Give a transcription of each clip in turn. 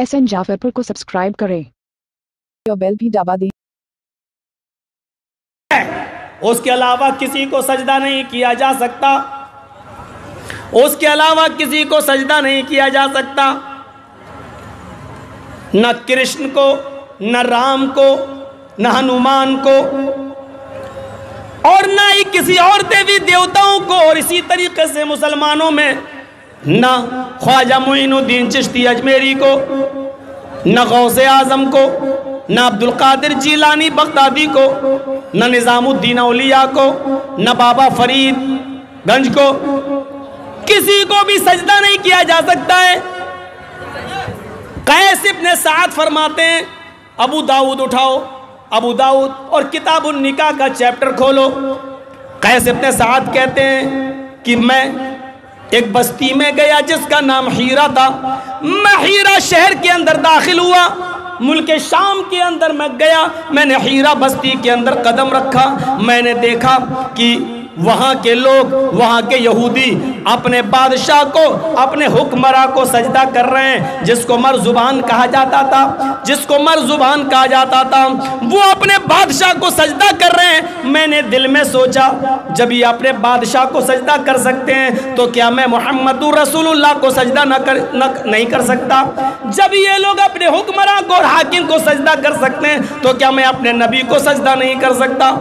SN Jafarpur को subscribe करें और बेल भी दबा दें। उसके अलावा किसी को सजदा नहीं किया जा सकता, उसके अलावा किसी को सजदा नहीं किया जा सकता, न कृष्ण को, न राम को, न हनुमान को, और न ही किसी और देवी देवताओं को। और इसी तरीके से मुसलमानों में न ख्वाजा मोइनुद्दीन चिश्ती अजमेरी को, न गौसे आजम को, न अब्दुल कादिर जीलानी बगदादी को, न निजामुद्दीन औलिया को, न बाबा फरीद गंज को, किसी को भी सजदा नहीं किया जा सकता है। कैस इब्न साद फरमाते हैं, अबू दाऊद उठाओ, अबू दाऊद और किताबुन निकाह का चैप्टर खोलो। कैस इब्न साद कहते हैं कि मैं एक बस्ती में गया जिसका नाम हीरा था। मैं हीरा शहर के अंदर दाखिल हुआ, मुल्क शाम के अंदर मैं गया, मैंने हीरा बस्ती के अंदर कदम रखा। मैंने देखा कि वहाँ के लोग, वहाँ के यहूदी अपने बादशाह को, अपने हुक्मरां को सजदा कर रहे हैं, जिसको मरजुबान कहा जाता था, जिसको मरजुबान कहा जाता था, वो अपने बादशाह को सजदा कर रहे हैं। मैंने दिल में सोचा, जब ये अपने बादशाह को सजदा कर सकते हैं तो क्या मैं मुहम्मदुर रसूलुल्लाह को सजदा नहीं कर सकता? जब ये लोग अपने हुक्मरां को और हाकिम को सजदा कर सकते हैं तो क्या मैं अपने नबी को सजदा नहीं कर सकता?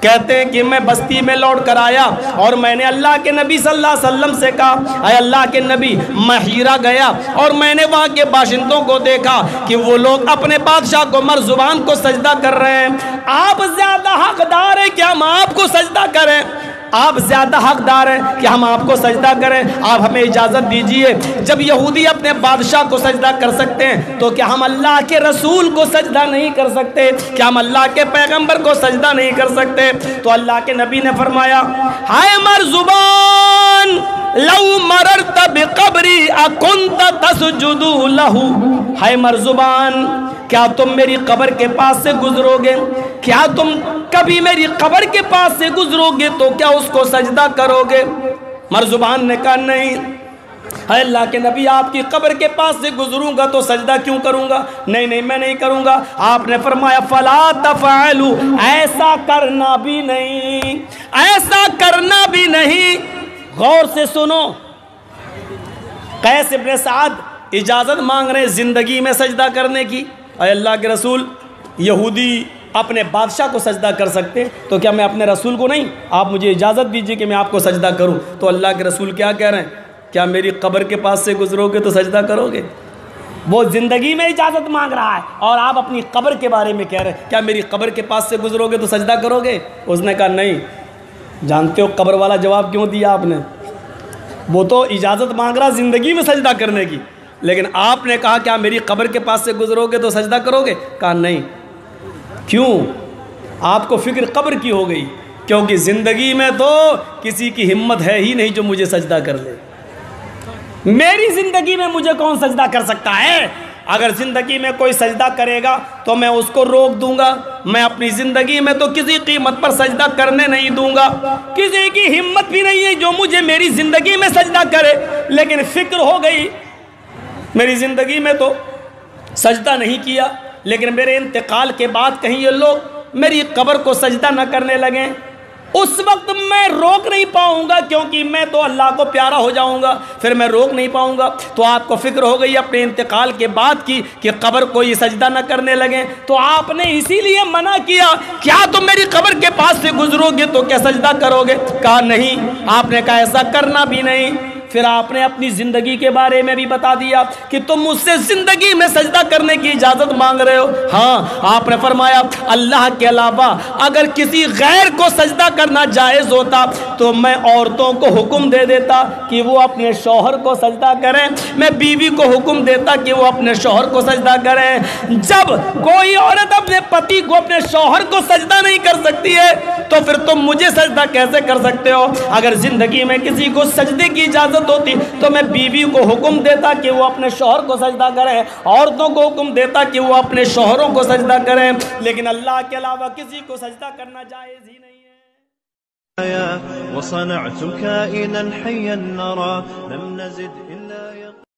कहते हैं कि मैं बस्ती में लौट कर आया और मैंने अल्लाह के नबी सल्लल्लाहु अलैहि वसल्लम से कहा, अय अल्लाह के नबी, मैं हीरा गया और मैंने वहाँ के बाशिंदों को देखा कि वो लोग अपने बादशाह को, मरजुबान को सजदा कर रहे हैं। आप ज्यादा हकदार हैं कि हम आपको सजदा करें? आप ज्यादा हकदार हैं कि हम आपको सजदा करें? आप हमें इजाज़त दीजिए। जब यहूदी अपने बादशाह को सजदा कर सकते हैं तो क्या हम अल्लाह के रसूल को सजदा नहीं कर सकते? क्या हम अल्लाह के पैगंबर को सजदा नहीं कर सकते? तो अल्लाह के नबी ने फरमाया, हाय मरजुबान, लौ मररत बिक़ब्री अकुंत तसजुदु लहू। हाय मरजुबान, क्या तुम मेरी कब्र के पास से गुजरोगे? क्या तुम कभी मेरी कब्र के पास से गुजरोगे तो क्या उसको सजदा करोगे? मरजुबान ने कहा, नहीं अल्लाह के नबी, आपकी कब्र के पास से गुजरूंगा तो सजदा क्यों करूंगा? नहीं नहीं, मैं नहीं करूंगा। आपने फरमाया, फला तफअलू, ऐसा करना भी नहीं, ऐसा करना भी नहीं। गौर से सुनो, कैस इब्न साद इजाजत मांग रहे जिंदगी में सजदा करने की। अल्लाह के रसूल, यहूदी अपने बादशाह को सजदा कर सकते तो क्या मैं अपने रसूल को नहीं? आप मुझे इजाज़त दीजिए कि मैं आपको सजदा करूं। तो अल्लाह के रसूल क्या कह रहे हैं? क्या मेरी कब्र के पास से गुजरोगे तो सजदा करोगे? वो ज़िंदगी में इजाज़त मांग रहा है और आप अपनी कब्र के बारे में कह रहे हैं, क्या मेरी कब्र के पास से गुजरोगे तो सजदा करोगे? उसने कहा नहीं। जानते हो कब्र वाला जवाब क्यों दिया आपने? वो तो इजाज़त मांग रहा ज़िंदगी में सजदा करने की, लेकिन आपने कहा क्या मेरी कब्र के पास से गुजरोगे तो सजदा करोगे? कहा नहीं। क्यों? आपको फिक्र कब्र की हो गई, क्योंकि ज़िंदगी में तो किसी की हिम्मत है ही नहीं जो मुझे सजदा कर ले। मेरी ज़िंदगी में मुझे कौन सजदा कर सकता है? अगर ज़िंदगी में कोई सजदा करेगा तो मैं उसको रोक दूंगा। मैं अपनी ज़िंदगी में तो किसी कीमत पर सजदा करने नहीं दूंगा। किसी की हिम्मत भी नहीं है जो मुझे मेरी ज़िंदगी में सजदा करे, लेकिन फिक्र हो गई, मेरी ज़िंदगी में तो सजदा नहीं किया, लेकिन मेरे इंतकाल के बाद कहीं ये लोग मेरी कब्र को सजदा न करने लगें, उस वक्त मैं रोक नहीं पाऊंगा, क्योंकि मैं तो अल्लाह को प्यारा हो जाऊंगा, फिर मैं रोक नहीं पाऊंगा। तो आपको फिक्र हो गई अपने इंतकाल के बाद की कि कब्र को ये सजदा न करने लगे, तो आपने इसीलिए मना किया, क्या तुम मेरी कब्र के पास से गुजरोगे तो क्या सजदा करोगे? कहा नहीं। आपने कहा ऐसा करना भी नहीं। फिर आपने अपनी ज़िंदगी के बारे में भी बता दिया कि तुम मुझसे ज़िंदगी में सजदा करने की इजाज़त मांग रहे हो। हाँ, आपने फरमाया अल्लाह के अलावा अगर किसी गैर को सजदा करना जायज़ होता तो मैं औरतों को हुक्म दे देता कि वो अपने शौहर को सजदा करें, मैं बीवी को हुक्म देता कि वो अपने शौहर को सजदा करें। जब कोई औरत अपने पति को, अपने शौहर को सजदा नहीं कर सकती है तो फिर तुम मुझे सजदा कैसे कर सकते हो? अगर ज़िंदगी में किसी को सजदे की इजाज़त होती तो मैं बीवी को हुक्म देता कि वो अपने शौहर को सजदा करें, औरतों को हुक्म देता कि वो अपने शौहरों को सजदा करें, लेकिन अल्लाह के अलावा किसी को सजदा करना जायज़ ही नहीं है।